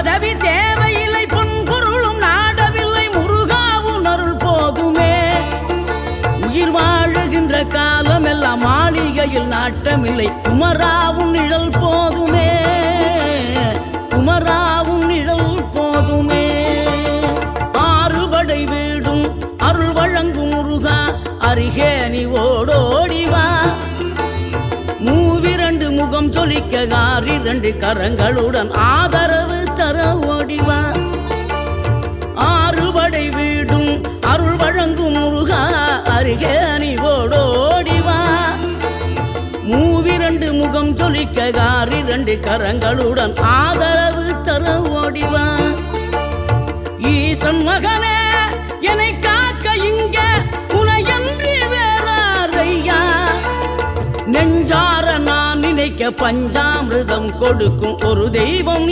பதவி தேவையில்லை, பொன் பொருளும் நாடவில்லை, முருகாவும் அருள் போதுமே. உயிர் வாழுகின்ற காலம் எல்லாம் மாளிகையில் நாட்டமில்லை, குமராவும் நிழல் போதுமே, குமராவும் நிழல் போதுமே. ஆறுபடை வீடும் அருள் வழங்கும் முருகா, அருகே நீ ஓடோடிவா. மூவிரண்டு முகம் சொலிக்க ஆறிரண்டு கரங்களுடன் ஆதரவு தர ஓடிவா. ஆறுபடை வீடும் அருள் வழங்கும் முருகா, அருகே நீ ஓடோடிவா. மூவிரண்டு முகம் சொலிக்க ஆறிரண்டு கரங்களுடன் ஆதரவு தர ஓடிவா. ஈசன் மகனே என்னை காக்க இங்க உனையன்றி வேறாரையா. நெஞ்சார நான் நினைக்க பஞ்சாமிர்தம் கொடுக்கும் ஒரு தெய்வம்.